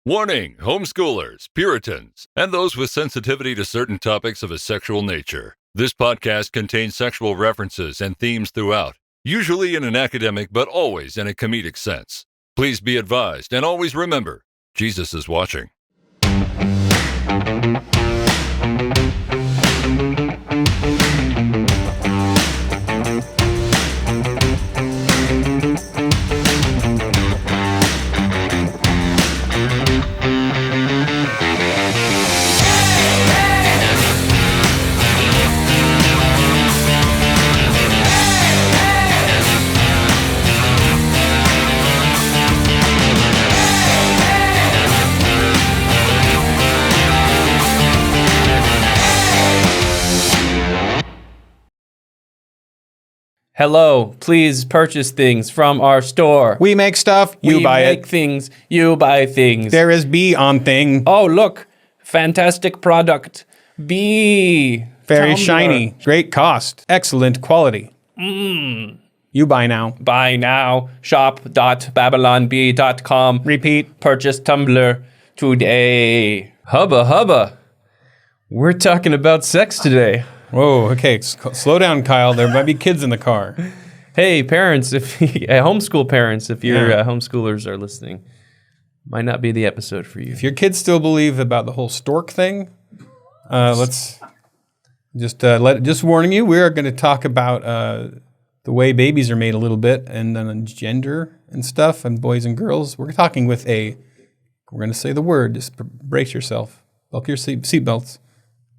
Warning, homeschoolers, Puritans, and those with sensitivity to certain topics of a sexual nature. This podcast contains sexual references and themes throughout, usually in an academic but always in a comedic sense. Please be advised and always remember, Jesus is watching. Hello, please purchase things from our store. We make stuff, you buy it. We make things, you buy things. There is B on thing. Oh, look, fantastic product. B. Very Tumbler. shiny, great cost, excellent quality. You buy now. Buy now, shop.babylonbee.com. Repeat. Purchase Tumblr today. Hubba. We're talking about sex today. Whoa, okay, slow down, Kyle. There might be kids in the car. Hey, parents, homeschool parents, if your homeschoolers are listening, might not be the episode for you. If your kids still believe about the whole stork thing, let's just warning you, we are going to talk about the way babies are made a little bit, and then gender and stuff, and boys and girls. We're talking with we're going to say the word, just brace yourself, buckle your seatbelts,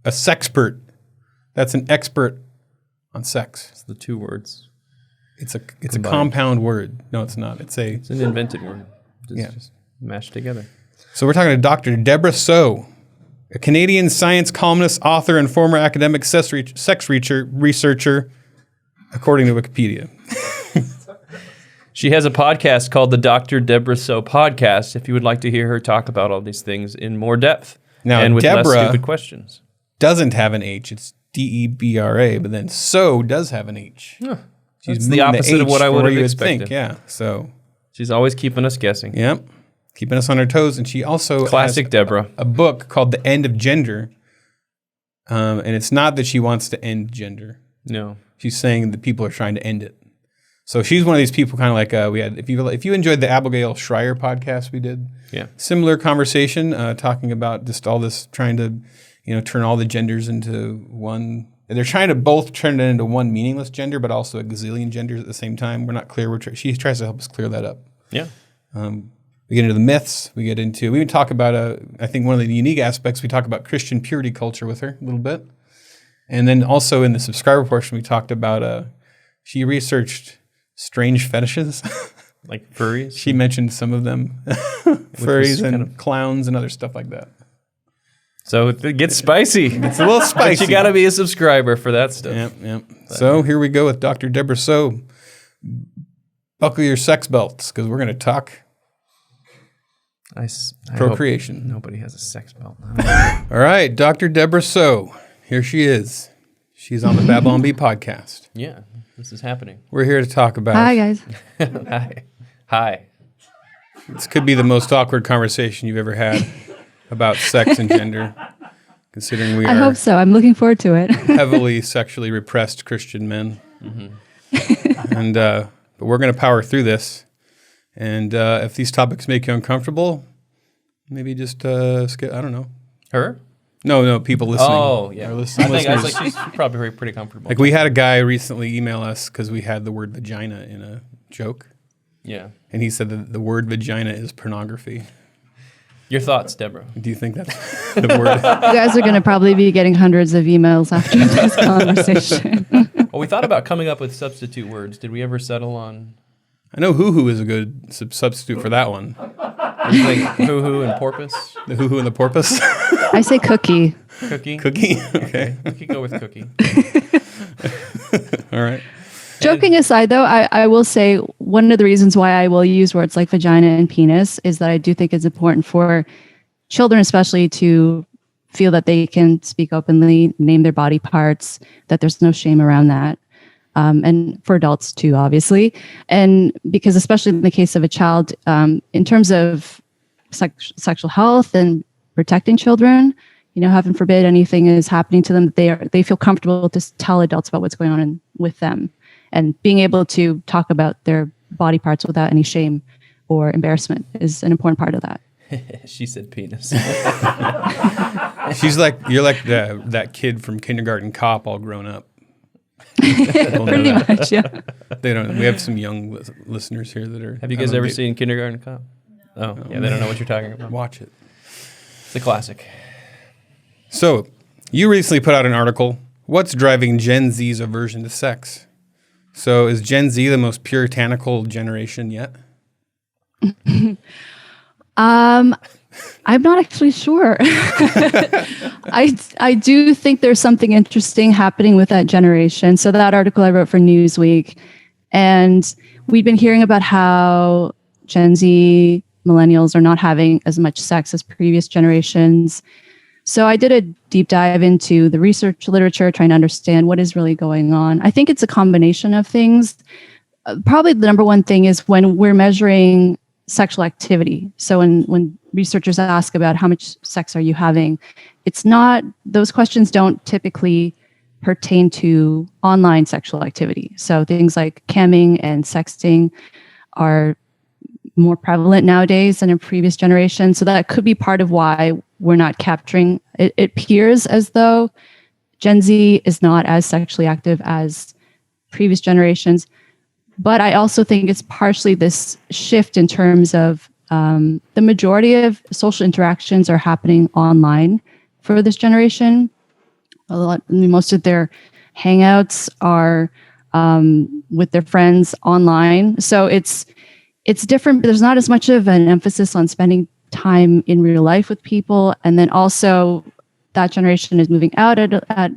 a sexpert. That's an expert on sex. It's the two words. It's a compound word. No, it's not. It's an invented word. Just mashed together. So we're talking to Dr. Debra Soh, a Canadian science columnist, author, and former academic sex researcher, according to Wikipedia. She has a podcast called the Dr. Debra Soh Podcast, if you would like to hear her talk about all these things in more depth. Now, and with Debra less stupid questions. Doesn't have an H. It's Debra, but then Soh does have an H. Huh. She's the opposite of what I would have expected. Think. Yeah, so she's always keeping us guessing. Yep, keeping us on our toes. And she also classic Debra. A book called The End of Gender. And it's not that she wants to end gender. No, she's saying that people are trying to end it. So she's one of these people, kind of like we had. If you enjoyed the Abigail Schreier podcast we did, similar conversation, talking about just all this trying to, turn all the genders into one. They're trying to both turn it into one meaningless gender, but also a gazillion genders at the same time. We're not clear. She tries to help us clear that up. Yeah. We get into the myths. We even talk about, I think one of the unique aspects, we talk about Christian purity culture with her a little bit. And then also in the subscriber portion, we talked about, she researched strange fetishes. Like furries? She mentioned some of them. Furries and clowns and other stuff like that. So it gets spicy. It's a little spicy. But you got to be a subscriber for that stuff. Yep. So here we go with Dr. Debra Soh. Buckle your sex belts, because we're going to talk procreation. Nobody has a sex belt. All right, Dr. Debra Soh. Here she is. She's on the Babylon Bee podcast. Yeah, this is happening. We're here to talk about... Hi, guys. Hi. This could be the most awkward conversation you've ever had about sex and gender, considering we are... I hope so. I'm looking forward to it. heavily sexually repressed Christian men. And but we're going to power through this. And if these topics make you uncomfortable, maybe just skip, I don't know. Her? No, people listening. Oh, yeah. I think she's probably pretty comfortable. Like we had a guy recently email us because we had the word vagina in a joke. Yeah. And he said that the word vagina is pornography. Your thoughts, Debra? Do you think that's the word? You guys are going to probably be getting hundreds of emails after this conversation. Well, we thought about coming up with substitute words. Did we ever settle on? I know hoo-hoo is a good substitute for that one. You think hoo-hoo and porpoise? The hoo-hoo and the porpoise? I say cookie. Cookie? Cookie? Okay. We could go with cookie. All right. Joking aside, though, I will say one of the reasons why I will use words like vagina and penis is that I do think it's important for children, especially, to feel that they can speak openly, name their body parts, that there's no shame around that. And for adults too, obviously. And because especially in the case of a child, in terms of sexual health and protecting children. Heaven forbid anything is happening to them, they feel comfortable to tell adults about what's going on with them, and being able to talk about their body parts without any shame or embarrassment is an important part of that. She said penis. You're like that kid from Kindergarten Cop, all grown up. Pretty much, yeah. They don't. We have some young listeners here that are. Have you guys ever seen Kindergarten Cop? Oh, yeah, they don't know what you're talking about. Watch it. It's a classic. So, you recently put out an article, What's Driving Gen Z's Aversion to Sex? So, is Gen Z the most puritanical generation yet? I'm not actually sure. I do think there's something interesting happening with that generation. So that article I wrote for Newsweek, and we've been hearing about how Gen Z millennials are not having as much sex as previous generations. So I did a deep dive into the research literature, trying to understand what is really going on. I think it's a combination of things. Probably the number one thing is when we're measuring sexual activity. So when researchers ask about how much sex are you having, those questions don't typically pertain to online sexual activity. So things like camming and sexting are more prevalent nowadays than in previous generations. So that could be part of why we're not capturing. It appears as though Gen Z is not as sexually active as previous generations. But I also think it's partially this shift in terms of the majority of social interactions are happening online for this generation. Most of their hangouts are with their friends online. So it's different, but there's not as much of an emphasis on spending time in real life with people. And then also that generation is moving out at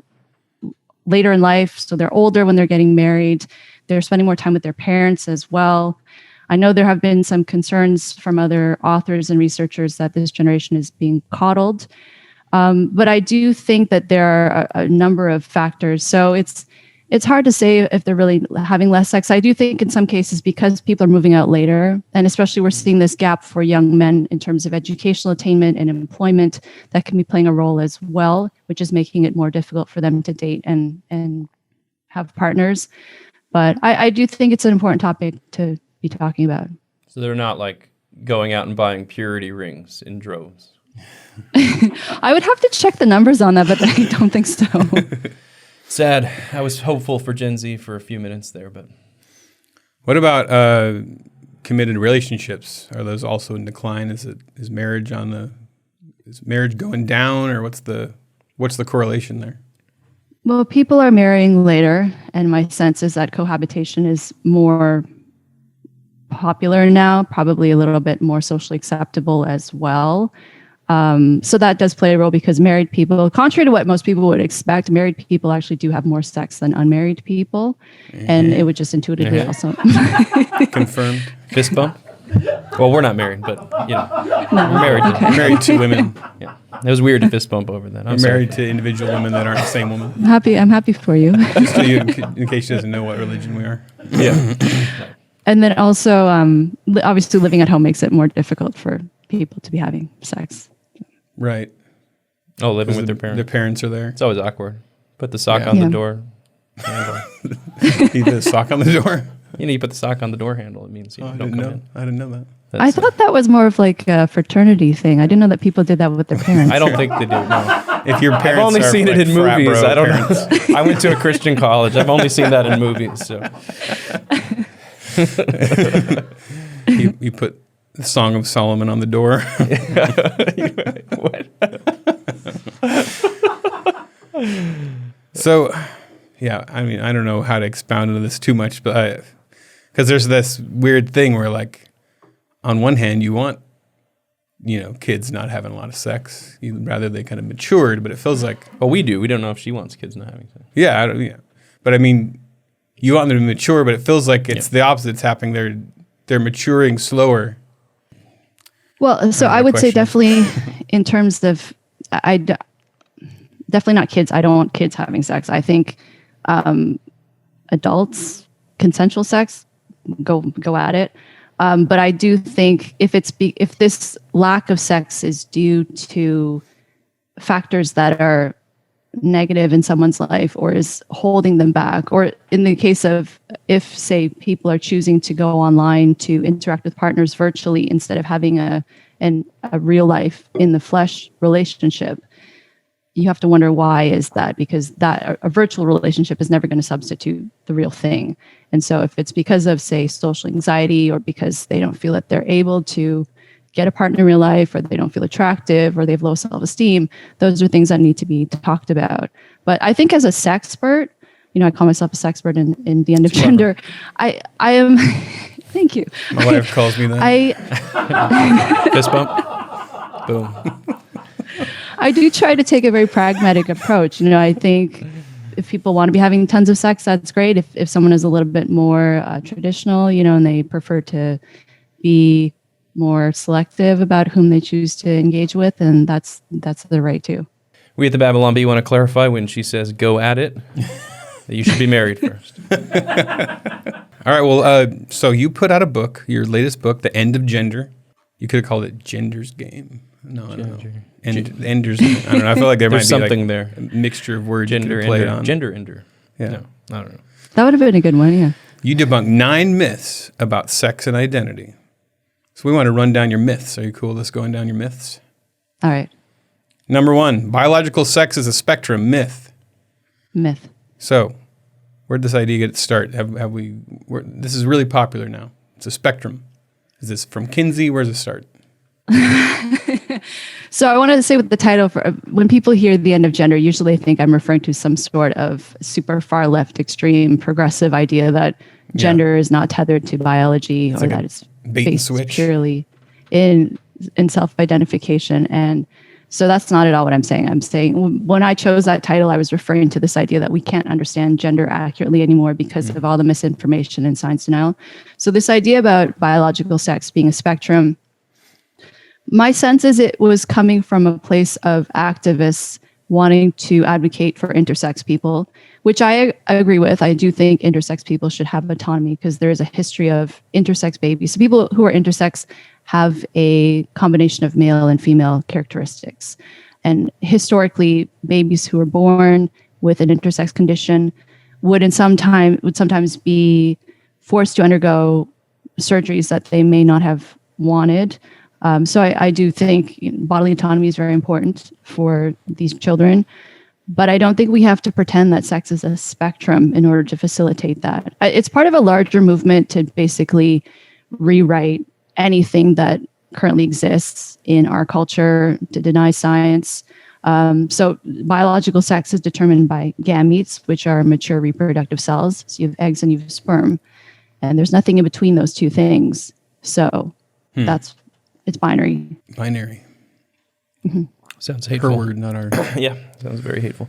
later in life. So they're older when they're getting married. They're spending more time with their parents as well. I know there have been some concerns from other authors and researchers that this generation is being coddled. But I do think that there are a number of factors. So it's hard to say if they're really having less sex. I do think in some cases, because people are moving out later, and especially we're seeing this gap for young men in terms of educational attainment and employment, that can be playing a role as well, which is making it more difficult for them to date and have partners. But I do think it's an important topic to be talking about. So they're not like going out and buying purity rings in droves. I would have to check the numbers on that, but I don't think so. Sad. I was hopeful for Gen Z for a few minutes there, but what about committed relationships? Are those also in decline? Is marriage going down, or what's the correlation there? Well, people are marrying later, and my sense is that cohabitation is more popular now, probably a little bit more socially acceptable as well. So that does play a role, because married people, contrary to what most people would expect, married people actually do have more sex than unmarried people. Mm-hmm. And it would just intuitively also... Confirmed. Fist bump? Well, we're not married, but, we're married. Okay. Married to women. Yeah. It was weird to fist bump over that. I'm married to individual women that aren't the same woman. I'm happy for you. Just so in case she doesn't know what religion we are. Yeah. And then also, obviously living at home makes it more difficult for people to be having sex. Right. Oh, living with their parents. Their parents are there. It's always awkward. Put the sock on the door handle. You put the sock on the door? You put the sock on the door handle. It means don't come in. I didn't know that. I thought that was more of like a fraternity thing. I didn't know that people did that with their parents. I don't think they do, no. If your parents I've only seen it in frat movies. I don't parents. know. I went to a Christian college. I've only seen that in movies. So you put the Song of Solomon on the door. What? So, yeah, I mean, I don't know how to expound into this too much, but because there's this weird thing where, like, on one hand, you want, kids not having a lot of sex. You'd rather they kind of matured, but it feels like... Well, we do. We don't know if she wants kids not having sex. Yeah, but I mean, you want them to mature, but it feels like it's the opposite that's happening. They're maturing slower. Well, so I would say definitely in terms of, definitely not kids. I don't want kids having sex. I think adults, consensual sex, go at it. But I do think if this lack of sex is due to factors that are negative in someone's life or is holding them back, or in the case of if, say, people are choosing to go online to interact with partners virtually instead of having a real life in the flesh relationship, you have to wonder why is that, because that a virtual relationship is never going to substitute the real thing. And so if it's because of, say, social anxiety, or because they don't feel that they're able to get a partner in real life, or they don't feel attractive, or they have low self-esteem, those are things that need to be talked about. But I think as a sexpert, I call myself a sexpert in the end of gender. I am, thank you. My wife calls me that. Fist bump. Boom. I do try to take a very pragmatic approach. I think if people want to be having tons of sex, that's great. If someone is a little bit more traditional, and they prefer to be more selective about whom they choose to engage with, and that's their right too. We at the Babylon Bee want to clarify when she says "go at it," that you should be married first. All right. Well, so you put out a book, your latest book, The End of Gender. You could have called it Gender's Game. No, I don't know. Ender's. I don't know. I feel like there might be something there. A mixture of words Gender you could play ender. on. Gender ender. Yeah. No, I don't know. That would have been a good one, yeah. You debunk 9 myths about sex and identity. So we want to run down your myths. Are you cool with us going down your myths? All right. Number 1, biological sex is a spectrum. Myth. Myth. So, where'd this idea get its start? This is really popular now. It's a spectrum. Is this from Kinsey? Where's it start? So I wanted to say with the title, when people hear the end of gender, usually they think I'm referring to some sort of super far left extreme progressive idea that gender is not tethered to biology, or like that it's bait and based switch. purely in self-identification. And so that's not at all what I'm saying. I'm saying when I chose that title, I was referring to this idea that we can't understand gender accurately anymore because of all the misinformation and science denial. So this idea about biological sex being a spectrum, my sense is it was coming from a place of activists wanting to advocate for intersex people, which I agree with. I do think intersex people should have autonomy because there is a history of intersex babies. So people who are intersex have a combination of male and female characteristics. And historically, babies who are born with an intersex condition would sometimes be forced to undergo surgeries that they may not have wanted. So I do think bodily autonomy is very important for these children, but I don't think we have to pretend that sex is a spectrum in order to facilitate that. It's part of a larger movement to basically rewrite anything that currently exists in our culture, to deny science. So biological sex is determined by gametes, which are mature reproductive cells. So you have eggs and you have sperm, and there's nothing in between those two things. So it's binary. Binary. Mm-hmm. Sounds hateful. Her word, not ours. Yeah, sounds very hateful.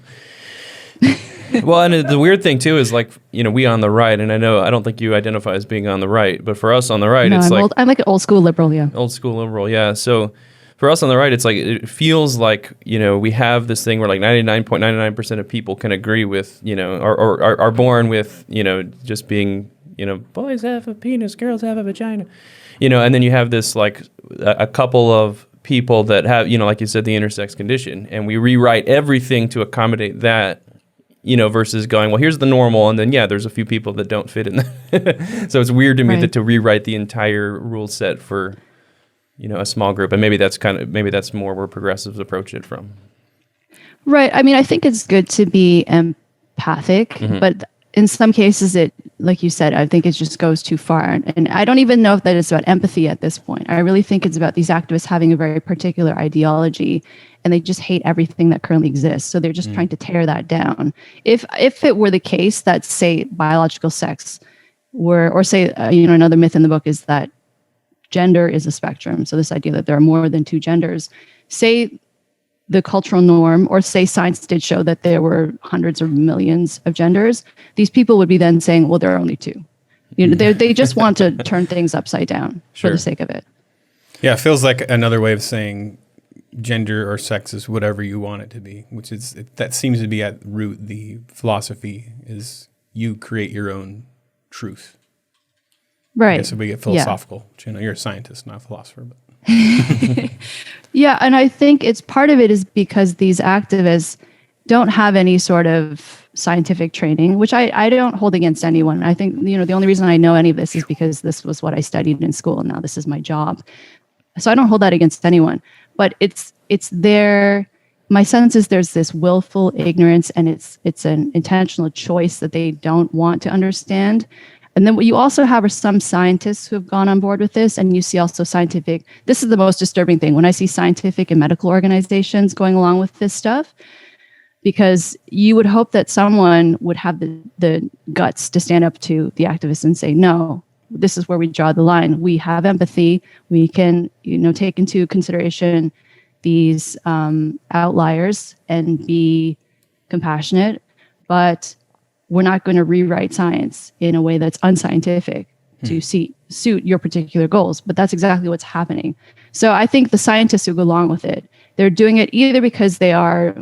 Well, and the weird thing too is we on the right, and I don't think you identify as being on the right, but for us on the right, No, it's I'm like an old school liberal, yeah. Old school liberal, yeah. So for us on the right, it's it feels like, we have this thing where 99.99% of people can agree with, or are born with, just being, boys have a penis, girls have a vagina, and then you have this a couple of people that have, like you said, the intersex condition, and we rewrite everything to accommodate that, versus going, well, here's the normal, and then there's a few people that don't fit in that. So it's weird to me that to rewrite the entire rule set for, a small group, and maybe that's more where progressives approach it from. Right. I mean, I think it's good to be empathic, but in some cases, it, like you said, I think it just goes too far. And I don't even know if that is about empathy at this point. I really think it's about these activists having a very particular ideology, and they just hate everything that currently exists. So they're just trying to tear that down. If it were the case that, say, biological sex were, or say, another myth in the book is that gender is a spectrum. So this idea that there are more than two genders, say the cultural norm, or say science did show that there were hundreds or millions of genders, these people would be then saying, well, there are only two. They just want to turn things upside down for the sake of it. Yeah, it feels like another way of saying gender or sex is whatever you want it to be, which is, that seems to be at root the philosophy is you create your own truth. Right. I guess if we get philosophical, you're a scientist, not a philosopher. But. Yeah, and I think it's part of it is because these activists don't have any sort of scientific training, which I don't hold against anyone. I think, the only reason I know any of this is because this was what I studied in school, and now this is my job. So I don't hold that against anyone. But it's their, my sense is there's this willful ignorance, and it's an intentional choice that they don't want to understand. And then what you also have are some scientists who have gone on board with this, and you see also scientific, this is the most disturbing thing, when I see scientific and medical organizations going along with this stuff, because you would hope that someone would have the guts to stand up to the activists and say, no, this is where we draw the line. We have empathy. We can, take into consideration these outliers and be compassionate, but we're not going to rewrite science in a way that's unscientific to suit your particular goals. But that's exactly what's happening. So I think the scientists who go along with it, they're doing it either because they are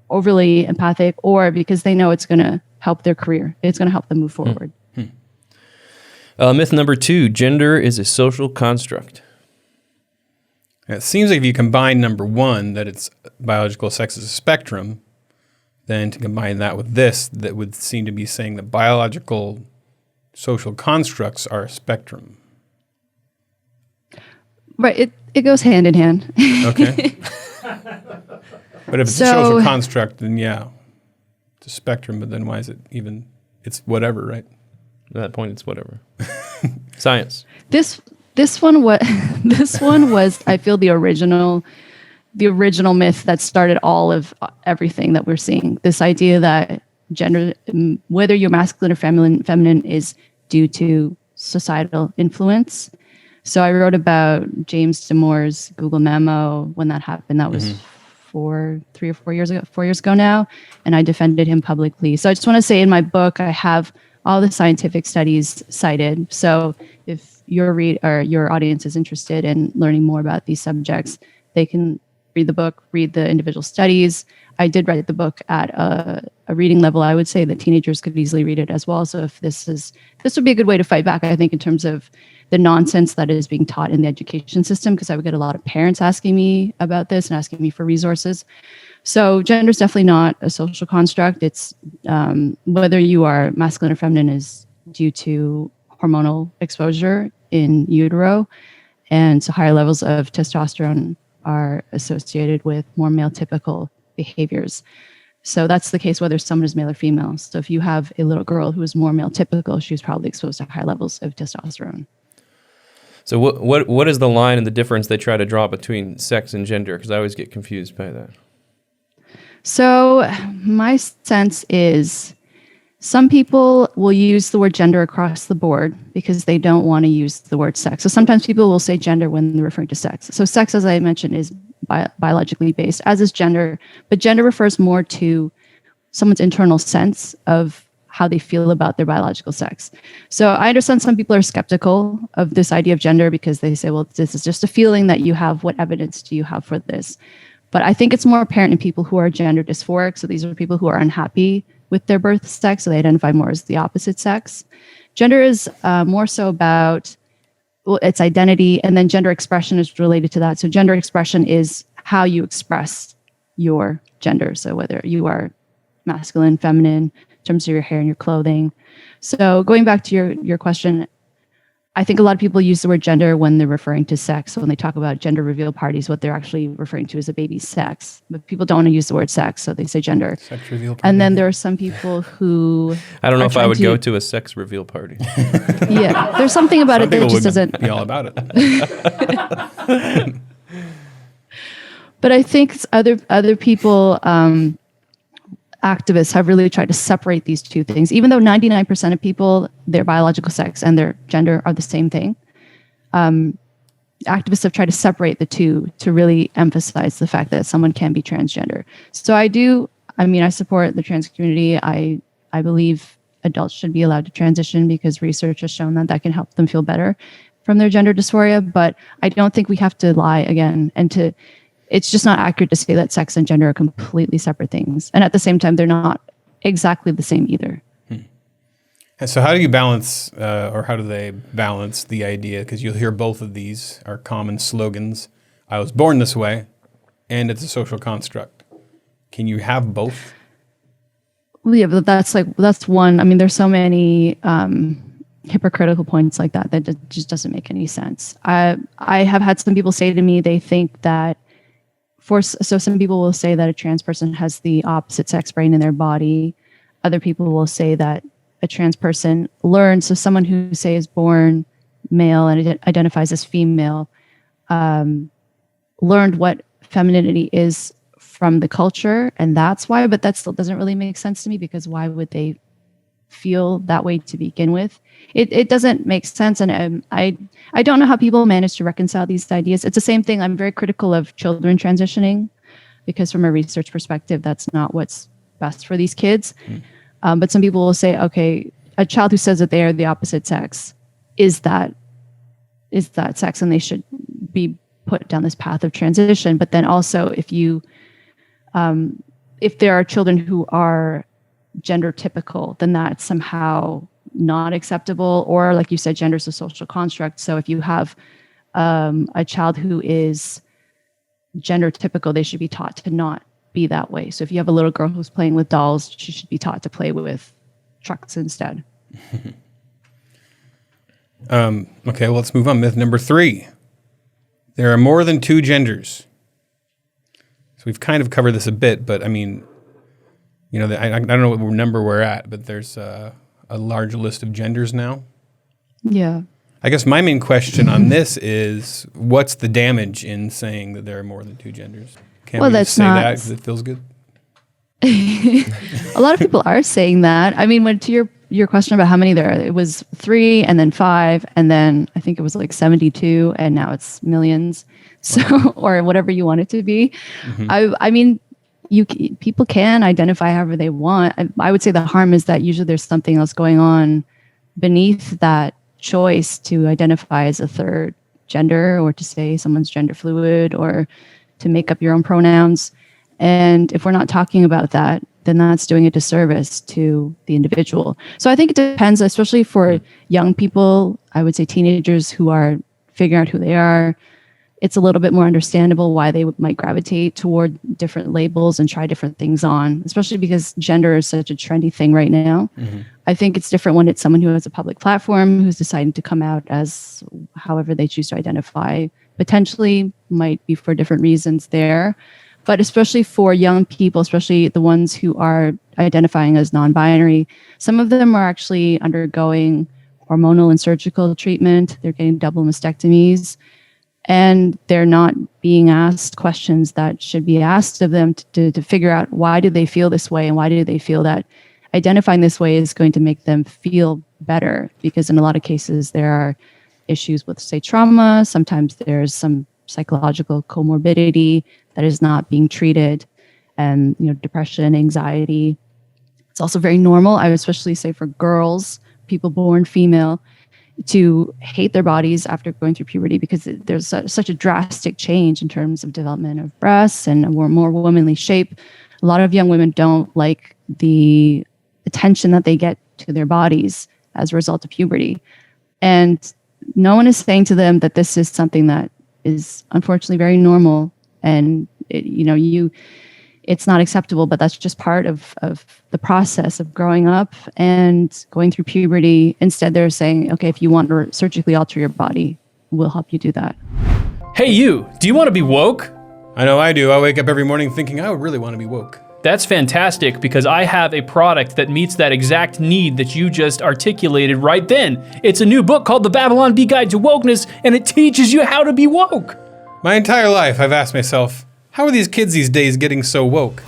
overly empathic or because they know it's going to help their career. It's going to help them move forward. Myth number 2, gender is a social construct. It seems like if you combine number 1, that it's biological sex is a spectrum, then to combine that with this, that would seem to be saying that biological social constructs are a spectrum. Right. It goes hand in hand. Okay. But if it's a social construct, then yeah, it's a spectrum. But then why is it even, it's whatever, right? At that point, it's whatever. Science. This one was, I feel, the original myth that started all of everything that we're seeing. This idea that gender, whether you're masculine or feminine is due to societal influence. So I wrote about James Damore's Google memo when that happened. That was 4 years ago now, and I defended him publicly. So I just want to say in my book, I have all the scientific studies cited. So if your audience is interested in learning more about these subjects, they can read the book, read the individual studies. I did write the book at a reading level. I would say that teenagers could easily read it as well. So if this would be a good way to fight back, I think, in terms of the nonsense that is being taught in the education system, because I would get a lot of parents asking me about this and asking me for resources. So gender is definitely not a social construct. It's whether you are masculine or feminine is due to hormonal exposure in utero. And so higher levels of testosterone are associated with more male typical behaviors. So that's the case whether someone is male or female. So if you have a little girl who is more male typical, she was probably exposed to high levels of testosterone. So what is the line and the difference they try to draw between sex and gender? Because I always get confused by that. So my sense is some people will use the word gender across the board because they don't want to use the word sex. So sometimes people will say gender when they're referring to sex. So sex, as I mentioned, is biologically based, as is gender. But gender refers more to someone's internal sense of how they feel about their biological sex. So I understand some people are skeptical of this idea of gender because they say, well, this is just a feeling that you have. What evidence do you have for this? But I think it's more apparent in people who are gender dysphoric. So these are people who are unhappy with their birth sex, so they identify more as the opposite sex. Gender is more so about its identity, and then gender expression is related to that. So gender expression is how you express your gender. So whether you are masculine, feminine, in terms of your hair and your clothing. So going back to your question, I think a lot of people use the word gender when they're referring to sex. So when they talk about gender reveal parties, what they're actually referring to is a baby's sex. But people don't want to use the word sex, so they say gender. Sex reveal party. And then there are some people who... I don't know if I would go to a sex reveal party. Yeah, there's something about it that just doesn't... be all about it. But I think other people... activists have really tried to separate these two things, even though 99% of people, their biological sex and their gender are the same thing. Activists have tried to separate the two to really emphasize the fact that someone can be transgender. So I support the trans community. I believe adults should be allowed to transition because research has shown that can help them feel better from their gender dysphoria. But I don't think we have to lie again it's just not accurate to say that sex and gender are completely separate things. And at the same time, they're not exactly the same either. And so how do you balance, or how do they balance the idea? Because you'll hear both of these are common slogans. I was born this way, and it's a social construct. Can you have both? Well, yeah, but that's one. I mean, there's so many hypocritical points like that just doesn't make any sense. I have had some people say to me they think that so some people will say that a trans person has the opposite sex brain in their body. Other people will say that a trans person learns. So someone who say is born male and identifies as female learned what femininity is from the culture, and that's why. But that still doesn't really make sense to me, because why would they feel that way to begin with? It doesn't make sense, and I don't know how people manage to reconcile these ideas. It's the same thing. I'm very critical of children transitioning, because from a research perspective, that's not what's best for these kids. But some people will say, okay, a child who says that they are the opposite sex is that sex, and they should be put down this path of transition. But then also, if there are children who are gender typical, then that's somehow not acceptable. Or like you said, gender is a social construct. So if you have a child who is gender typical, they should be taught to not be that way. So if you have a little girl who's playing with dolls, she should be taught to play with trucks instead. Okay, well, let's move on. Myth number 3. There are more than 2 genders. So we've kind of covered this a bit, but I mean, you know, I don't know what number we're at, but there's a large list of genders now. Yeah. I guess my main question on this is, what's the damage in saying that there are more than 2 genders? Can't we just say that because it feels good? A lot of people are saying that. I mean, to your question about how many there are, it was 3 and then 5, and then I think it was like 72, and now it's millions. So, or whatever you want it to be. I mean, people can identify however they want. I would say the harm is that usually there's something else going on beneath that choice to identify as a third gender, or to say someone's gender fluid, or to make up your own pronouns. And if we're not talking about that, then that's doing a disservice to the individual. So I think it depends, especially for young people, I would say teenagers who are figuring out who they are. It's a little bit more understandable why they might gravitate toward different labels and try different things on, especially because gender is such a trendy thing right now. I think it's different when it's someone who has a public platform, who's deciding to come out as however they choose to identify. Potentially might be for different reasons there. But especially for young people, especially the ones who are identifying as non-binary, some of them are actually undergoing hormonal and surgical treatment. They're getting double mastectomies, and they're not being asked questions that should be asked of them to figure out why do they feel this way, and why do they feel that identifying this way is going to make them feel better. Because in a lot of cases, there are issues with, say, trauma. Sometimes there's some psychological comorbidity that is not being treated, and depression, anxiety. It's also very normal, I would especially say for girls, people born female, to hate their bodies after going through puberty, because there's such a drastic change in terms of development of breasts and a more womanly shape. A lot of young women don't like the attention that they get to their bodies as a result of puberty. And no one is saying to them that this is something that is unfortunately very normal, and it's not acceptable, but that's just part of the process of growing up and going through puberty. Instead, they're saying, okay, if you want to surgically alter your body, we'll help you do that. Hey, you, do you want to be woke? I know I do. I wake up every morning thinking, I really want to be woke. That's fantastic, because I have a product that meets that exact need that you just articulated right then. It's a new book called The Babylon Bee Guide to Wokeness, and it teaches you how to be woke. My entire life, I've asked myself, how are these kids these days getting so woke?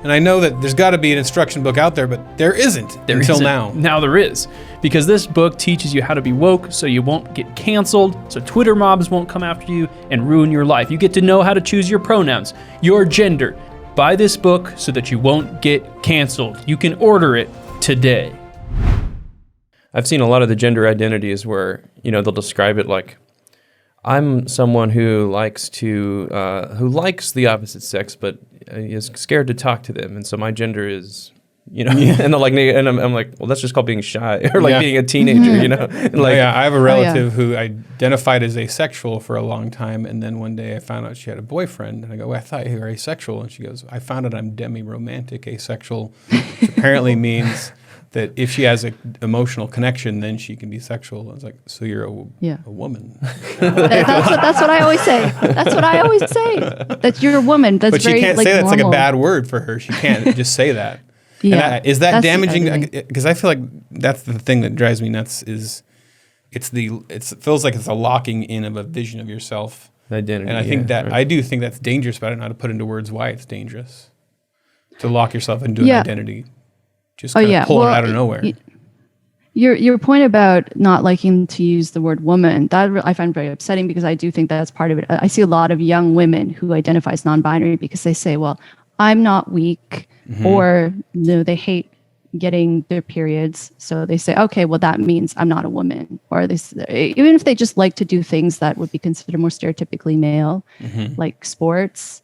And I know that there's got to be an instruction book out there, but there isn't until now. Now there is, because this book teaches you how to be woke so you won't get canceled, so Twitter mobs won't come after you and ruin your life. You get to know how to choose your pronouns, your gender. Buy this book so that you won't get canceled. You can order it today. I've seen a lot of the gender identities where, they'll describe it like, I'm someone who likes the opposite sex, but is scared to talk to them. And so my gender is you know, and I'm like, well, that's just called being shy or like being a teenager, you know. And like, I have a relative who identified as asexual for a long time, and then one day I found out she had a boyfriend, and I go, well, I thought you were asexual, and she goes, I found out I'm demi-romantic asexual, which apparently means that if she has an emotional connection, then she can be sexual. I was like, so you're a woman. That's what I always say. That's what I always say. That you're a woman. That's but she very, can't like, say that's normal. like a bad word for her. She can't just say that. Yeah. And is that That's damaging? Because I feel like that's the thing that drives me nuts. Is it feels like it's a locking in of a vision of yourself. Identity. And I think I do think that's dangerous, but I don't know how to put into words why it's dangerous to lock yourself into an identity. Just kind of pull it out of nowhere. Your point about not liking to use the word woman, that I find very upsetting, because I do think that's part of it. I see a lot of young women who identify as non-binary because they say, well, I'm not weak, or they hate getting their periods. So they say, okay, well, that means I'm not a woman. Or even if they just like to do things that would be considered more stereotypically male, like sports.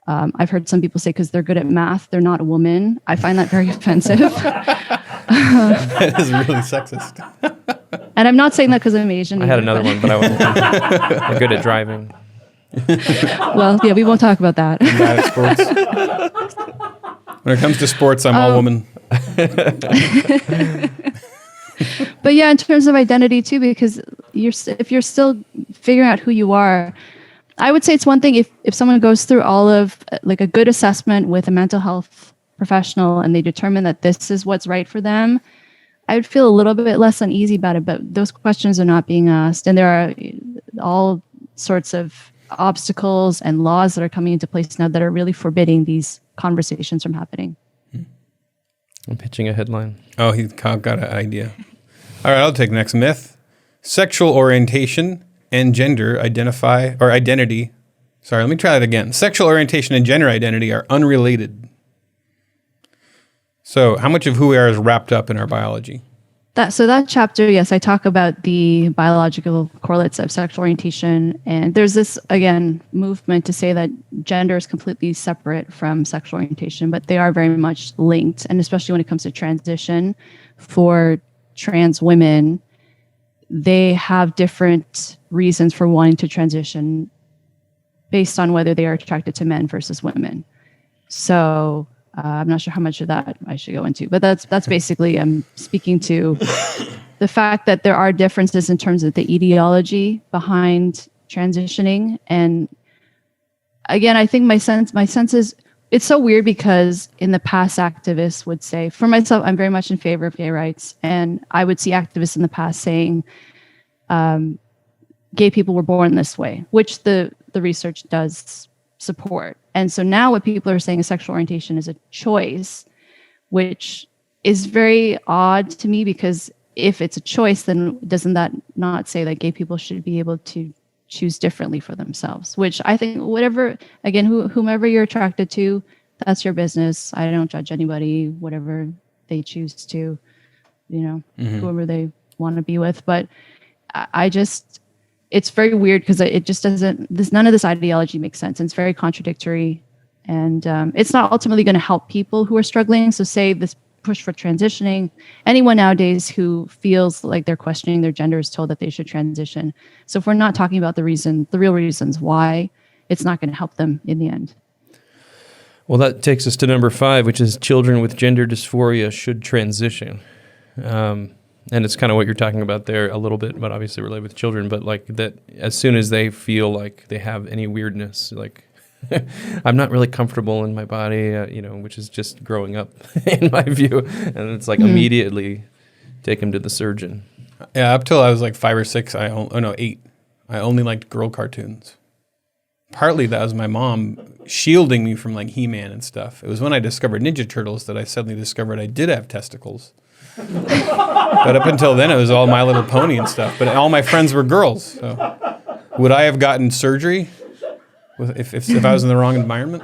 I've heard some people say because they're good at math, they're not a woman. I find that very offensive. That is really sexist. And I'm not saying that because I'm Asian. I had another one, but I wasn't. I'm good at driving. Well, yeah, we won't talk about that. Bad at sports. When it comes to sports, I'm all woman. But yeah, in terms of identity too, because if you're still figuring out who you are, I would say it's one thing if someone goes through all of like a good assessment with a mental health professional and they determine that this is what's right for them, I would feel a little bit less uneasy about it. But those questions are not being asked, and there are all sorts of obstacles and laws that are coming into place now that are really forbidding these conversations from happening. I'm pitching a headline. Oh, he's got an idea. All right, I'll take next myth. Sexual orientation and gender identity. Sorry, let me try that again. Sexual orientation and gender identity are unrelated. So how much of who we are is wrapped up in our biology? That chapter, yes, I talk about the biological correlates of sexual orientation. And there's this, again, movement to say that gender is completely separate from sexual orientation, but they are very much linked. And especially when it comes to transition, for trans women, they have different reasons for wanting to transition based on whether they are attracted to men versus women. So I'm not sure how much of that I should go into, but that's basically I'm speaking to the fact that there are differences in terms of the ideology behind transitioning. And again, I think my sense is it's so weird because in the past, activists would say, for myself, I'm very much in favor of gay rights, and I would see activists in the past saying gay people were born this way, which the research does support. And so now what people are saying is sexual orientation is a choice, which is very odd to me, because if it's a choice, then doesn't that not say that gay people should be able to choose differently for themselves? Which I think whomever you're attracted to, that's your business. I don't judge anybody, whatever they choose to, whoever they want to be with. But it's very weird because it just none of this ideology makes sense. And it's very contradictory. And it's not ultimately going to help people who are struggling. So say this push for transitioning, anyone nowadays who feels like they're questioning their gender is told that they should transition. So if we're not talking about the real reasons why, it's not going to help them in the end. Well, that takes us to number 5, which is children with gender dysphoria should transition. And it's kind of what you're talking about there a little bit, but obviously related with children. But like that, as soon as they feel like they have any weirdness, like I'm not really comfortable in my body, which is just growing up in my view. And it's like immediately take them to the surgeon. Yeah, up till I was like 5 or 6, 8, I only liked girl cartoons. Partly that was my mom shielding me from like He-Man and stuff. It was when I discovered Ninja Turtles that I suddenly discovered I did have testicles. But up until then, it was all My Little Pony and stuff. But all my friends were girls. So would I have gotten surgery if I was in the wrong environment?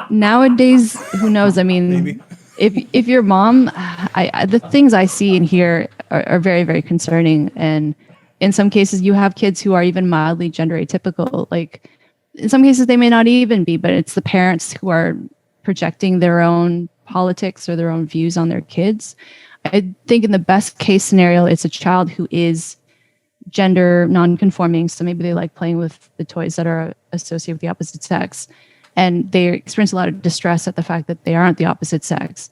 Nowadays, who knows? I mean, Maybe. if your mom, the things I see and hear are very, very concerning. And in some cases, you have kids who are even mildly gender atypical. Like in some cases, they may not even be, but it's the parents who are projecting their own politics or their own views on their kids. I think in the best case scenario, it's a child who is gender non-conforming. So maybe they like playing with the toys that are associated with the opposite sex. And they experience a lot of distress at the fact that they aren't the opposite sex.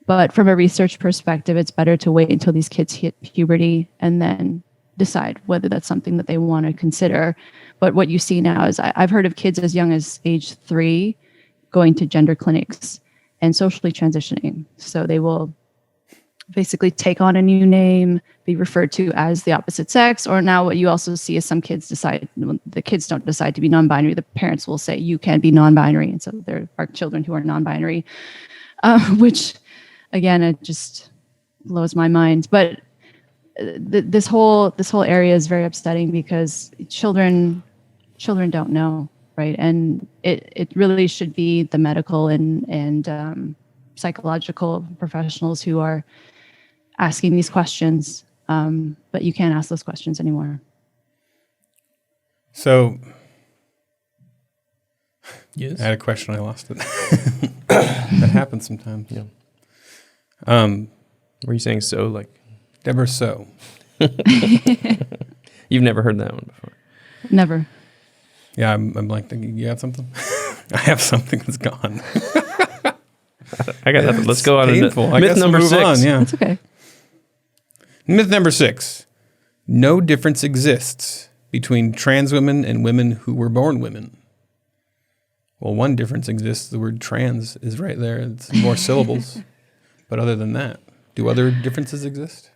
But from a research perspective, it's better to wait until these kids hit puberty and then decide whether that's something that they want to consider. But what you see now is I've heard of kids as young as age 3 going to gender clinics and socially transitioning. So they will basically take on a new name, be referred to as the opposite sex, or now what you also see is some kids decide, the kids don't decide to be non-binary, the parents will say you can be non-binary, and so there are children who are non-binary, which again, it just blows my mind. But this whole area is very upsetting because children don't know, right? And it really should be the medical and psychological professionals who are asking these questions, but you can't ask those questions anymore. So, yes, I had a question, I lost it. That happens sometimes. Yeah. Were you saying so, like Debra Soh? You've never heard that one before? Never. Yeah, I'm like thinking, you have something? I have something that's gone. I got nothing. Let's go on to myth number 6. On, yeah. That's okay. Myth number 6. No difference exists between trans women and women who were born women. Well, one difference exists. The word trans is right there. It's more syllables. But other than that, do other differences exist?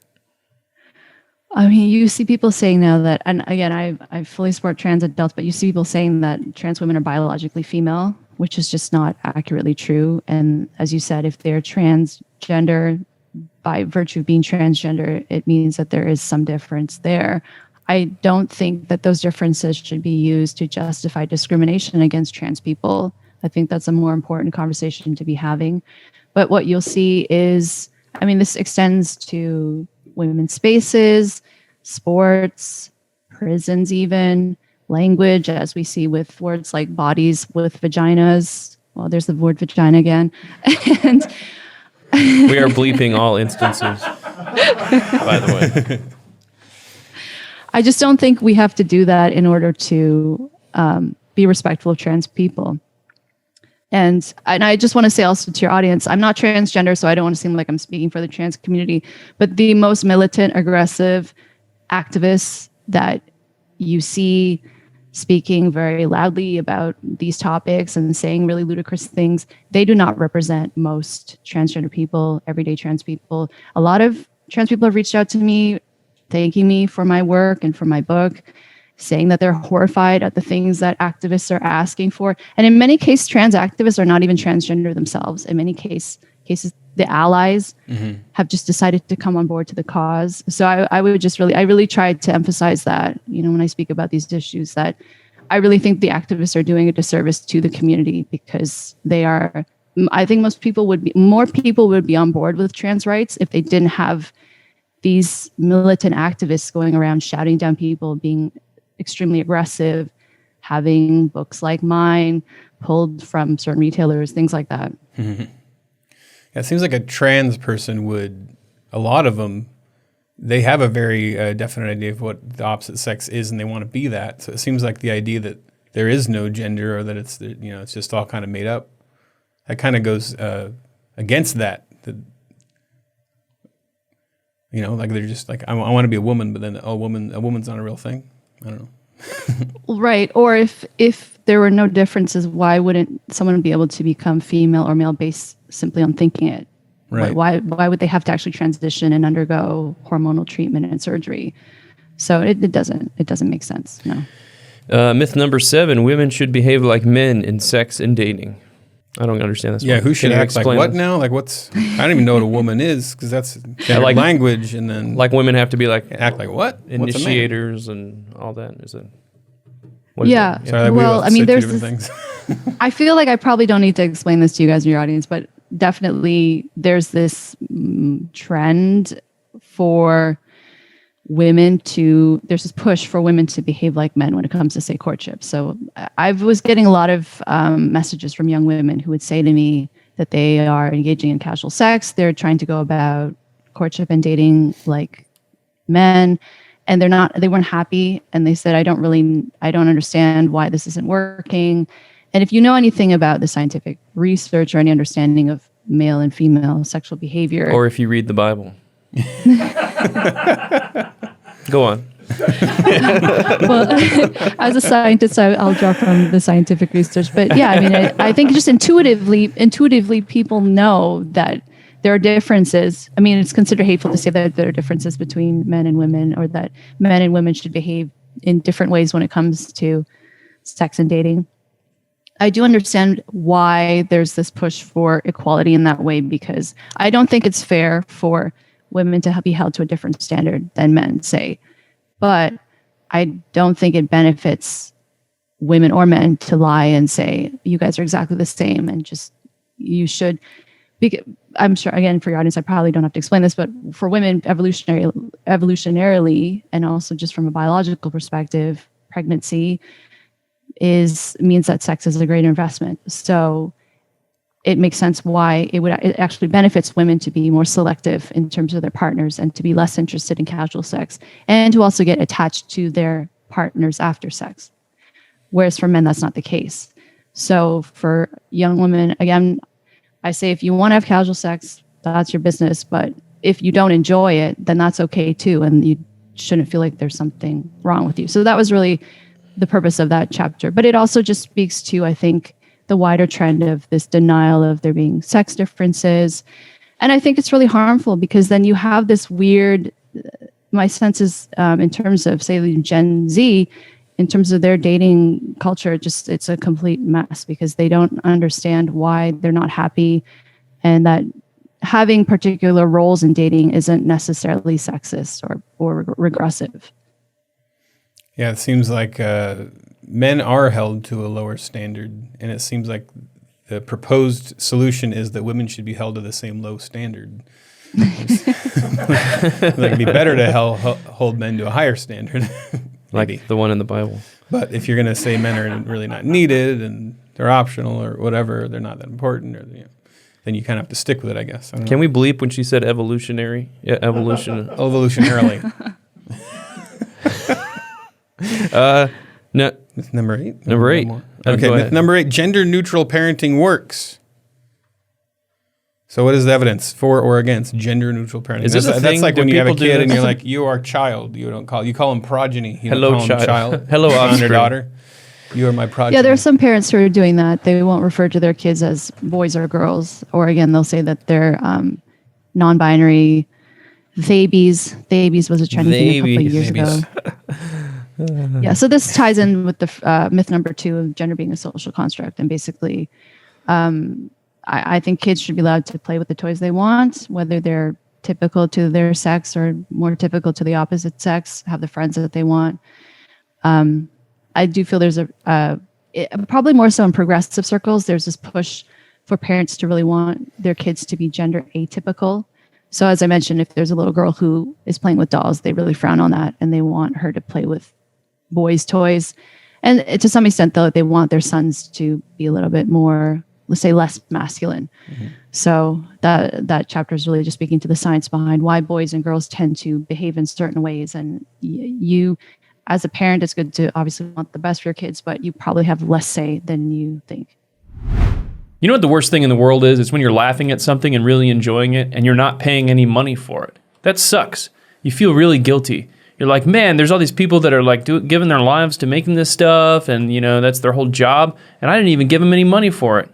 I mean, you see people saying now that, and again, I fully support trans adults, but you see people saying that trans women are biologically female, which is just not accurately true. And as you said, if they're transgender, by virtue of being transgender, it means that there is some difference there. I don't think that those differences should be used to justify discrimination against trans people. I think that's a more important conversation to be having. But what you'll see is, I mean, this extends to women's spaces, sports, prisons even, language, as we see with words like bodies with vaginas. Well, there's the word vagina again. And we are bleeping all instances, by the way. I just don't think we have to do that in order to be respectful of trans people. And I just want to say also to your audience, I'm not transgender, so I don't want to seem like I'm speaking for the trans community, but the most militant, aggressive activists that you see speaking very loudly about these topics and saying really ludicrous things, they do not represent most transgender people, everyday trans people. A lot of trans people have reached out to me, thanking me for my work and for my book, saying that they're horrified at the things that activists are asking for. And in many cases, trans activists are not even transgender themselves. In many cases, the allies have just decided to come on board to the cause. So I really tried to emphasize that, you know, when I speak about these issues, that I really think the activists are doing a disservice to the community because they are, I think more people would be on board with trans rights if they didn't have these militant activists going around shouting down people, being extremely aggressive, having books like mine pulled from certain retailers, things like that. Mm-hmm. Yeah, it seems like a trans person would, a lot of them, they have a very definite idea of what the opposite sex is and they want to be that. So it seems like the idea that there is no gender or that it's, you know, it's just all kind of made up, that kind of goes against that. You know, like they're just like, I want to be a woman, but then a woman's not a real thing. I don't know. Right. Or if there were no differences, why wouldn't someone be able to become female or male based simply on thinking it? Right. Why would they have to actually transition and undergo hormonal treatment and surgery? So it doesn't make sense. No. Myth number 7: women should behave like men in sex and dating. I don't understand this. Yeah, one. who should act like what that? now? Like what's? I don't even know what a woman is because that's like language, and then like women have to be like act like what? Initiators and all that. Is it? Yeah. Sorry, well, I mean, there's this, things. I feel like I probably don't need to explain this to you guys in your audience, but definitely there's this trend for there's this push for women to behave like men when it comes to, say, courtship. So I was getting a lot of messages from young women who would say to me that they are engaging in casual sex. They're trying to go about courtship and dating like men, and they weren't happy. And they said, I don't understand why this isn't working. And if you know anything about the scientific research or any understanding of male and female sexual behavior, Or if you read the Bible. Go on. well, as a scientist, I'll draw from the scientific research. But yeah, I mean, I think just intuitively, people know that there are differences. I mean, it's considered hateful to say that there are differences between men and women, or that men and women should behave in different ways when it comes to sex and dating. I do understand why there's this push for equality in that way, because I don't think it's fair for women to be held to a different standard than men, say. But I don't think it benefits women or men to lie and say, you guys are exactly the same, and just, you should. I'm sure, again, for your audience, I probably don't have to explain this, but for women, evolutionarily, and also just from a biological perspective, pregnancy means that sex is a great investment. So it makes sense why it actually benefits women to be more selective in terms of their partners and to be less interested in casual sex, and to also get attached to their partners after sex. Whereas for men, that's not the case. So for young women, again, I say, if you want to have casual sex, that's your business. But if you don't enjoy it, then that's okay too. And you shouldn't feel like there's something wrong with you. So that was really the purpose of that chapter. But it also just speaks to, I think, the wider trend of this denial of there being sex differences. And I think it's really harmful, because then you have this weird, my sense is, in terms of, say, Gen Z, in terms of their dating culture, just, it's a complete mess, because they don't understand why they're not happy, and that having particular roles in dating isn't necessarily sexist or regressive. Yeah, it seems like men are held to a lower standard, and it seems like the proposed solution is that women should be held to the same low standard. It'd be better to hold men to a higher standard. Like the one in the Bible. But if you're going to say men are really not needed and they're optional or whatever, they're not that important, or then you kind of have to stick with it, I guess. Can we bleep when she said evolutionary? Yeah, evolution. Evolutionarily. No. Myth number 8. Number 8. Okay, myth number 8. Gender neutral parenting works. So what is the evidence for or against gender neutral parenting? Is this a thing? That's like Do when you have a people do kid and this? you're like, you are child. You call him progeny. You Hello, don't call him child. Hello, Son or offspring. daughter. You are my progeny. Yeah, there are some parents who are doing that. They won't refer to their kids as boys or girls. Or again, they'll say that they're non-binary. Babies was a trending thing a couple of years ago. Yeah, so this ties in with the myth number 2 of gender being a social construct. And basically, I think kids should be allowed to play with the toys they want, whether they're typical to their sex or more typical to the opposite sex, have the friends that they want. I do feel there's probably more so in progressive circles, there's this push for parents to really want their kids to be gender atypical. So as I mentioned, if there's a little girl who is playing with dolls, they really frown on that, and they want her to play with boys' toys. And to some extent, though, they want their sons to be a little bit more, let's say, less masculine. Mm-hmm. So that chapter is really just speaking to the science behind why boys and girls tend to behave in certain ways. And you, as a parent, it's good to obviously want the best for your kids, but you probably have less say than you think. You know what the worst thing in the world is? It's when you're laughing at something and really enjoying it and you're not paying any money for it. That sucks. You feel really guilty. You're like, man, there's all these people that are like giving their lives to making this stuff, and that's their whole job, and I didn't even give them any money for it.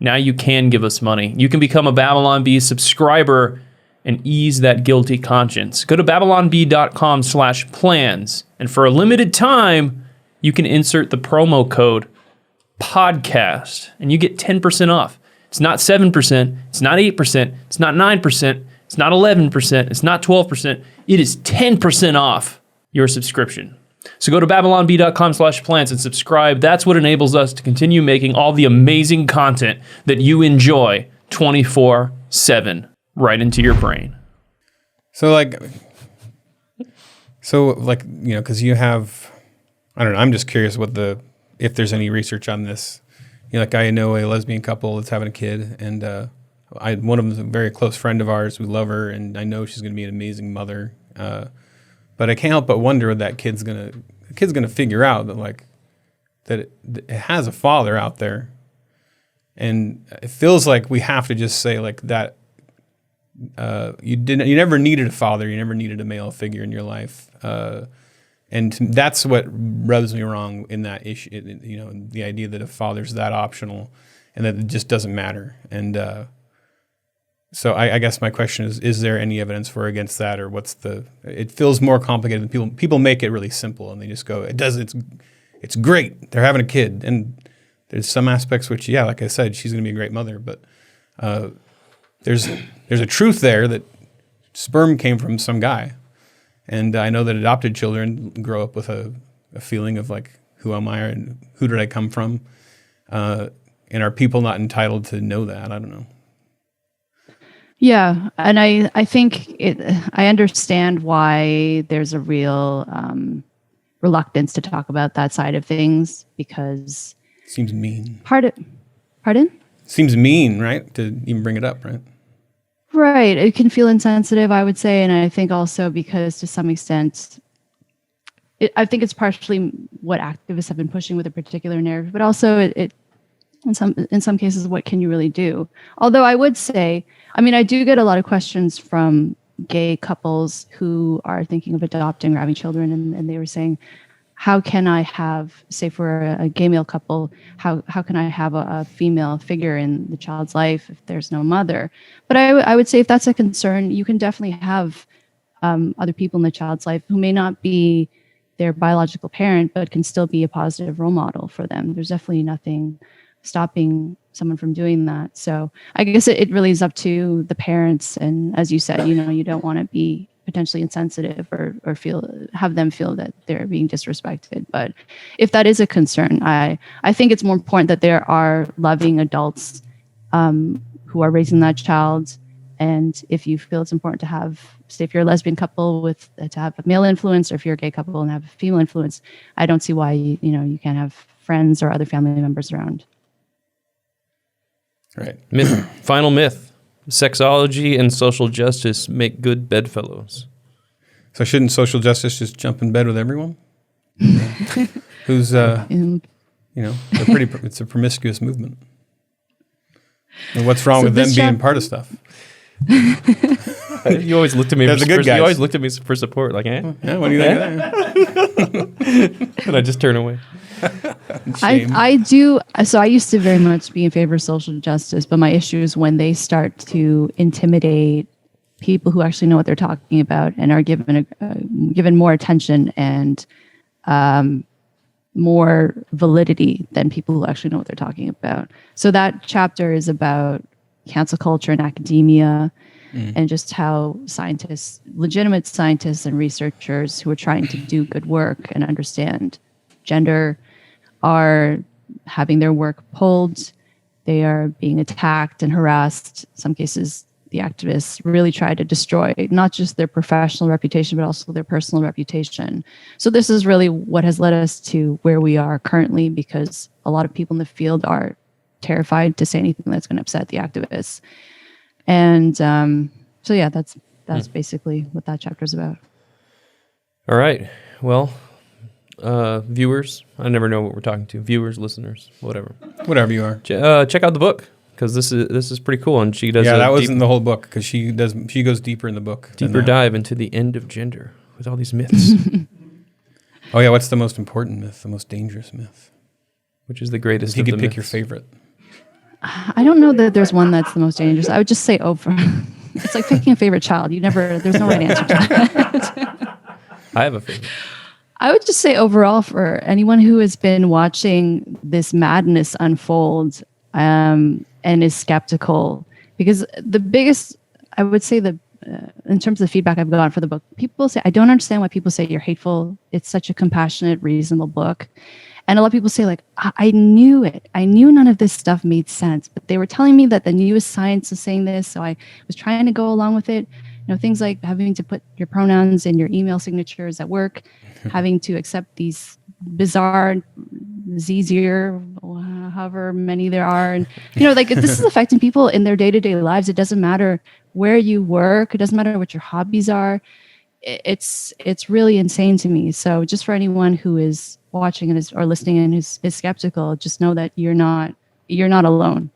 Now you can give us money. You can become a Babylon Bee subscriber and ease that guilty conscience. Go to babylonbee.com/plans, and for a limited time, you can insert the promo code podcast, and you get 10% off. It's not 7%, it's not 8%, it's not 9%, it's not 11%, it's not 12%. It is 10% off your subscription. So go to babylonbee.com/plans and subscribe. That's what enables us to continue making all the amazing content that you enjoy 24/7 right into your brain. So, like, So, like, because you have, I don't know, I'm just curious if there's any research on this. Like I know a lesbian couple that's having a kid, and one of them is a very close friend of ours. We love her, and I know she's going to be an amazing mother. But I can't help but wonder what the kid's gonna figure out that it has a father out there, and it feels like we have to just say like that. You never needed a father. You never needed a male figure in your life. And that's what rubs me wrong in that issue, the idea that a father's that optional and that it just doesn't matter. And so I guess my question is there any evidence for or against that, or it feels more complicated than people make it really simple, and they just go, it's great. They're having a kid. And there's some aspects which, yeah, like I said, she's going to be a great mother, but there's a truth there that sperm came from some guy. And I know that adopted children grow up with a feeling of like, who am I and who did I come from? And are people not entitled to know that? I don't know. Yeah. And I think I understand why there's a real reluctance to talk about that side of things, because seems mean. Pardon? Seems mean, right? To even bring it up, right? Right. It can feel insensitive, I would say. And I think also because to some extent, I think it's partially what activists have been pushing with a particular narrative, but also it in some cases, what can you really do? Although I would say, I do get a lot of questions from gay couples who are thinking of adopting or having children. And they were saying, how can I have, say for a gay male couple, how can I have a female figure in the child's life if there's no mother? But I would say if that's a concern, you can definitely have other people in the child's life who may not be their biological parent, but can still be a positive role model for them. There's definitely nothing stopping someone from doing that. So I guess it really is up to the parents. And as you said, you don't want to be potentially insensitive or have them feel that they're being disrespected. But if that is a concern, I think it's more important that there are loving adults who are raising that child. And if you feel it's important to have, say if you're a lesbian couple to have a male influence, or if you're a gay couple and have a female influence, I don't see why you can't have friends or other family members around. Right. Final myth. Sexology and social justice make good bedfellows. So shouldn't social justice just jump in bed with everyone? Who's, it's a promiscuous movement. And what's wrong with them being part of stuff? You always looked at me. That's the good guys. You always looked at me for support, like, eh? Yeah, what do you think of that? And I just turn away. I do. So I used to very much be in favor of social justice, but my issue is when they start to intimidate people who actually know what they're talking about and are given more attention and more validity than people who actually know what they're talking about. So that chapter is about cancel culture and academia, and just how legitimate scientists and researchers who are trying to do good work and understand gender are having their work pulled. They are being attacked and harassed. In some cases, the activists really try to destroy not just their professional reputation, but also their personal reputation. So this is really what has led us to where we are currently, because a lot of people in the field are terrified to say anything that's going to upset the activists. And so yeah, that's basically what that chapter is about. All right. Well, viewers, I never know what we're talking to. Viewers, listeners, whatever Whatever you are. Check out the book, because this is pretty cool, and she does. Yeah, that wasn't the whole book, because she goes deeper in the book. Deeper dive into the end of gender with all these myths. Oh yeah, what's the most important myth? The most dangerous myth? Which is the greatest? If you of could the pick myths. your favorite. I don't know that there's one that's the most dangerous. I would just say over. It's like picking a favorite child. There's no right answer to that. I have a favorite. I would just say overall, for anyone who has been watching this madness unfold and is skeptical, because the biggest, I would say in terms of the feedback I've gotten for the book, people say, I don't understand why people say you're hateful. It's such a compassionate, reasonable book. And a lot of people say, like, I knew it. I knew none of this stuff made sense, but they were telling me that the newest science is saying this, so I was trying to go along with it. things like having to put your pronouns in your email signatures at work, having to accept these bizarre Zzier, however many there are. And, like this is affecting people in their day-to-day lives. It doesn't matter where you work. It doesn't matter what your hobbies are. It's really insane to me. So just for anyone who is watching and or listening and is skeptical, just know that you're not alone.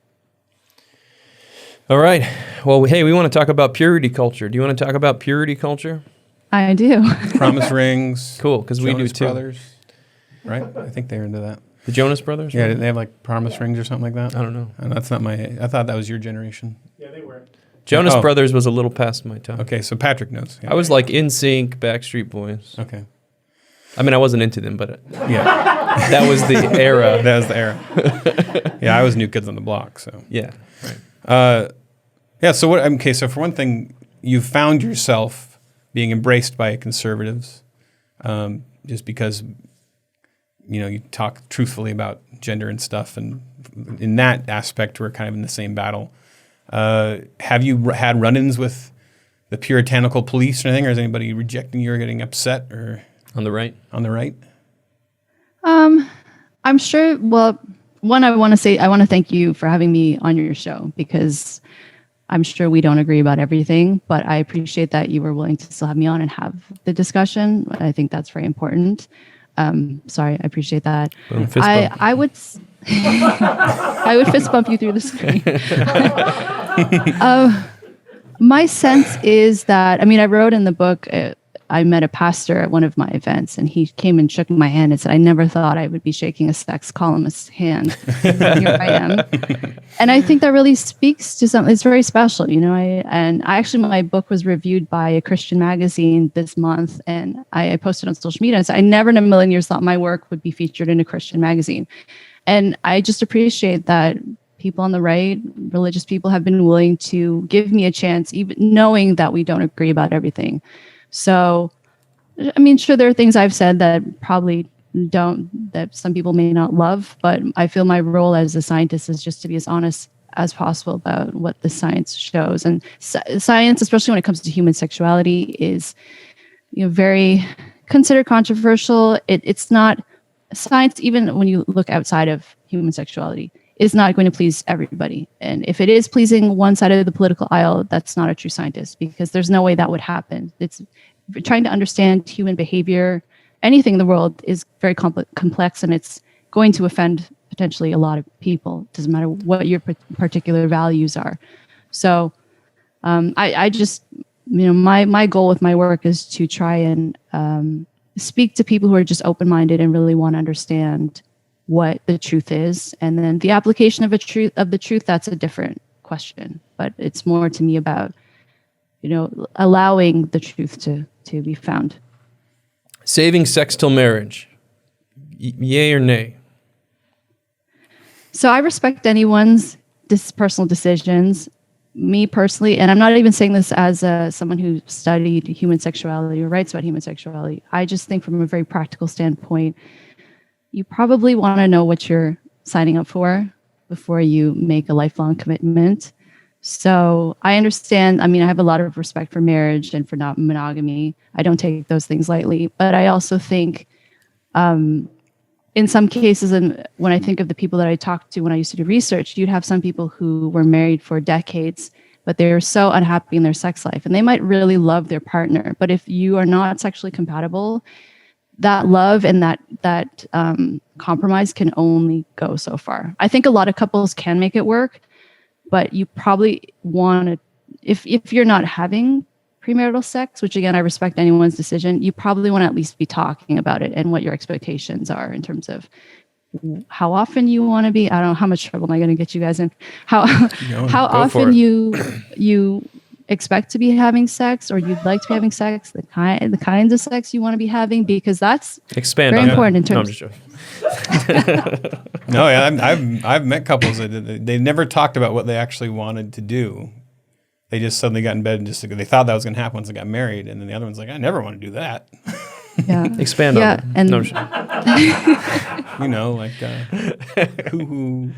All right. Well, hey, we want to talk about purity culture. Do you want to talk about purity culture? I do. Promise rings. Cool, because we do Jonas too. Brothers, right? I think they're into that. The Jonas Brothers? Yeah, they have like promise rings or something like that. I don't know. And that's not I thought that was your generation. Yeah, they were. Jonas Oh. Brothers was a little past my time. Okay, so Patrick knows. Yeah. I was like NSYNC, Backstreet Boys. Okay. I mean, I wasn't into them, but Yeah, that was the era. that was the era. Yeah, I was New Kids on the Block. So Yeah. Right. yeah. So what? Okay. So for one thing, you found yourself being embraced by conservatives, just because you talk truthfully about gender and stuff, and in that aspect, we're kind of in the same battle. Have you had run-ins with the puritanical police or anything, or is anybody rejecting you or getting upset or On the right? on the right? I'm sure. Well, one, I want to thank you for having me on your show, because I'm sure we don't agree about everything, but I appreciate that you were willing to still have me on and have the discussion. I think that's very important. Sorry, I appreciate that. Boom, fist bump. I would I would fist bump you through the screen. My sense is that, I wrote in the book, I met a pastor at one of my events, and he came and shook my hand and said, I never thought I would be shaking a sex columnist's hand. Here I am. And I think that really speaks to something. It's very special, my book was reviewed by a Christian magazine this month, and I posted on social media and said, I never in a million years thought my work would be featured in a Christian magazine. And I just appreciate that people on the right, religious people, have been willing to give me a chance, even knowing that we don't agree about everything. So, sure, there are things I've said that probably that some people may not love, but I feel my role as a scientist is just to be as honest as possible about what the science shows. And science, especially when it comes to human sexuality, is very considered controversial. It's not science, even when you look outside of human sexuality, is not going to please everybody. And if it is pleasing one side of the political aisle, that's not a true scientist, because there's no way that would happen. It's trying to understand human behavior. Anything in the world is very complex, and it's going to offend potentially a lot of people. It doesn't matter what your particular values are. So I just, my goal with my work is to try and speak to people who are just open-minded and really want to understand what the truth is. And then the application of the truth, that's a different question. But it's more to me about, allowing the truth to be found. Saving sex till marriage. Yay or nay? So I respect anyone's personal decisions. Me personally, and I'm not even saying this as someone who studied human sexuality or writes about human sexuality. I just think from a very practical standpoint, you probably want to know what you're signing up for before you make a lifelong commitment. So I understand. I have a lot of respect for marriage and for not monogamy. I don't take those things lightly, but I also think in some cases, and when I think of the people that I talked to when I used to do research, you'd have some people who were married for decades, but they were so unhappy in their sex life, and they might really love their partner. But if you are not sexually compatible, that love and that compromise can only go so far. I think a lot of couples can make it work, but you probably want to, if you're not having premarital sex, which again, I respect anyone's decision, you probably want to at least be talking about it and what your expectations are in terms of how often you want to be. I don't know, how much trouble am I going to get you guys in? How often you expect to be having sex, or you'd like to be having sex, the kinds of sex you want to be having, because that's very important in terms. No, I'm just joking. No, yeah, I've met couples that they never talked about what they actually wanted to do. They just suddenly got in bed and they thought that was going to happen once they got married, and then the other one's like, I never want to do that. Yeah. Expand on it. And No, hoo-hoo.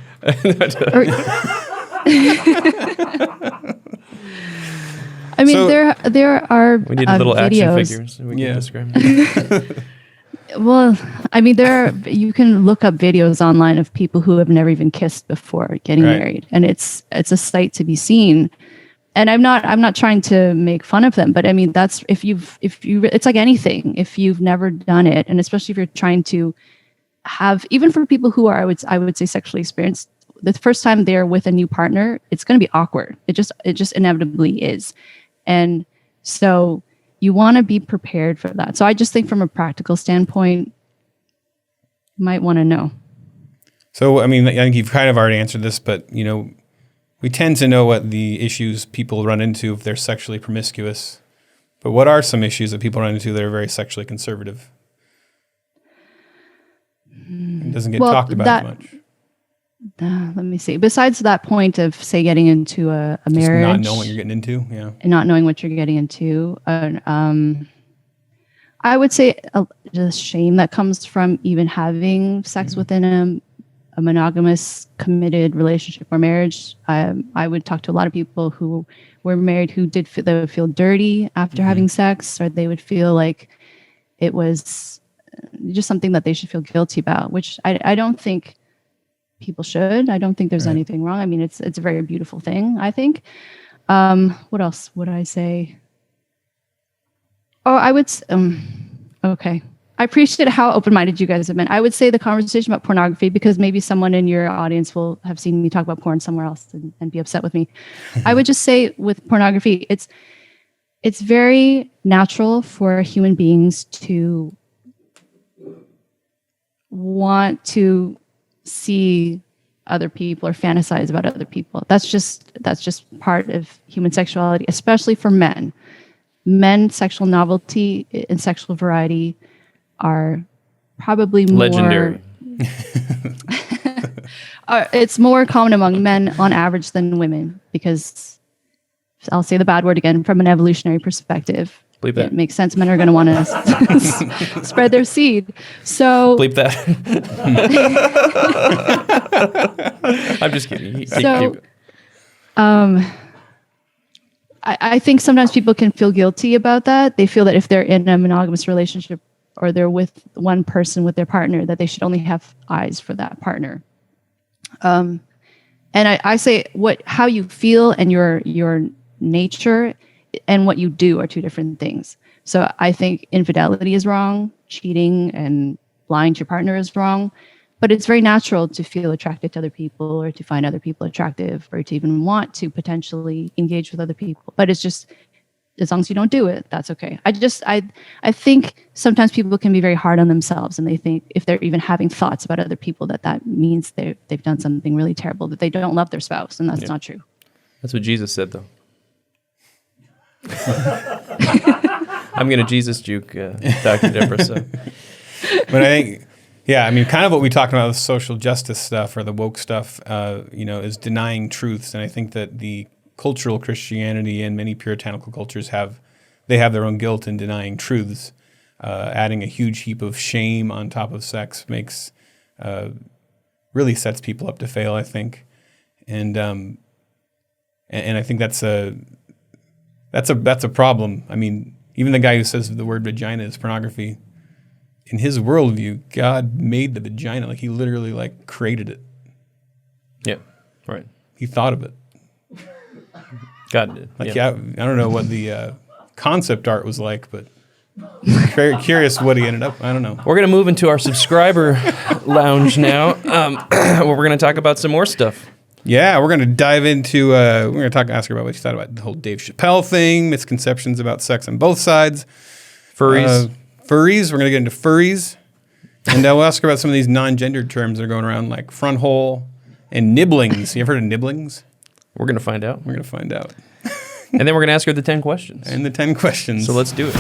I mean, So- there are We need little action videos. figures. We Yeah. can describe them. Well, I mean, you can look up videos online of people who have never even kissed before getting Right. married, and it's a sight to be seen. And I'm not trying to make fun of them, but I mean, that's if you it's like anything. If you've never done it, and especially if you're trying to have, even for people who are, I would say sexually experienced, the first time they're with a new partner, it's going to be awkward. It just inevitably is. And so you want to be prepared for that. So I just think from a practical standpoint, you might want to know. So, I mean, I think you've kind of already answered this, but, you know, we tend to know what the issues people run into if they're sexually promiscuous. But what are some issues that people run into that are very sexually conservative? It doesn't get talked about much. Let me see. Besides that point of, say, getting into a Just marriage, not knowing what you're getting into, yeah. and not knowing what you're getting into, I would say the shame that comes from even having sex within a monogamous, committed relationship or marriage. I would talk to a lot of people who were married who they would feel dirty after having sex, or they would feel like it was just something that they should feel guilty about, which I don't think people should. I don't think there's anything wrong. I mean, it's a very beautiful thing, I think. What else would I say? Oh, I would, okay. I appreciate how open-minded you guys have been. I would say the conversation about pornography, because maybe someone in your audience will have seen me talk about porn somewhere else and be upset with me. I would just say with pornography, it's very natural for human beings to want to see other people or fantasize about other people. That's just part of human sexuality, especially for men. Men, sexual novelty and sexual variety are probably more Legendary. It's more common among men on average than women, because I'll say the bad word again, from an evolutionary perspective. Bleep that. It makes sense. Men are going to want to spread their seed. So Bleep that. I'm just kidding. So, I think sometimes people can feel guilty about that. They feel that if they're in a monogamous relationship or they're with one person with their partner, that they should only have eyes for that partner. And I say how you feel and your nature and what you do are two different things. So I think infidelity is wrong, cheating and lying to your partner is wrong, but it's very natural to feel attracted to other people or to find other people attractive or to even want to potentially engage with other people. But it's just, as long as you don't do it, that's okay. I think sometimes people can be very hard on themselves, and they think if they're even having thoughts about other people, that means they've done something really terrible, that they don't love their spouse, and that's not true. That's what Jesus said, though. I'm going to Jesus juke Dr. Debra Soh. But I think, yeah, I mean, kind of what we talked about with social justice stuff or the woke stuff, is denying truths. And I think that the cultural Christianity and many puritanical cultures have their own guilt in denying truths. Adding a huge heap of shame on top of sex really sets people up to fail, I think. And I think that's a problem. I mean, even the guy who says the word vagina is pornography, in his worldview, God made the vagina. Like, he literally, like, created it. Yeah, right. He thought of it. God did. Like, yeah, I don't know what the concept art was like, but very curious what he ended up. I don't know. We're going to move into our subscriber lounge now, where we're going to talk about some more stuff. Yeah, we're going to dive into, we're going to ask her about what she thought about the whole Dave Chappelle thing, misconceptions about sex on both sides. Furries. Furries, we're going to get into furries. And we'll ask her about some of these non-gendered terms that are going around, like front hole and nibblings. You ever heard of nibblings? We're going to find out. We're going to find out. And then we're going to ask her the 10 questions. And the 10 questions. So let's do it.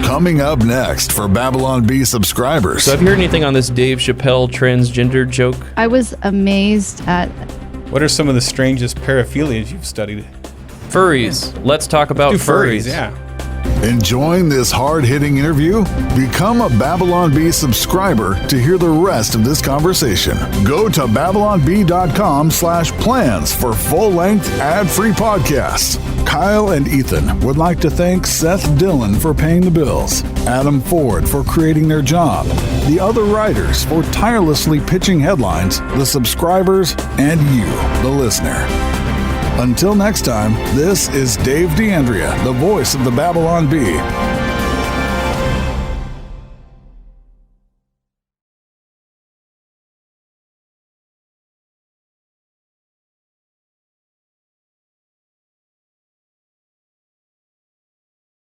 Coming up next for Babylon Bee subscribers. So have you heard anything on this Dave Chappelle transgender joke? I was amazed at... What are some of the strangest paraphilias you've studied? Furries. Let's talk about Do furries. yeah. Enjoying this hard-hitting interview? Become a Babylon Bee subscriber to hear the rest of this conversation. Go to babylonbee.com/plans for full-length, ad-free podcasts. Kyle and Ethan would like to thank Seth Dillon for paying the bills, Adam Ford for creating their job, the other writers for tirelessly pitching headlines, the subscribers, and you, the listener. Until next time, this is Dave D'Andrea, the voice of the Babylon Bee.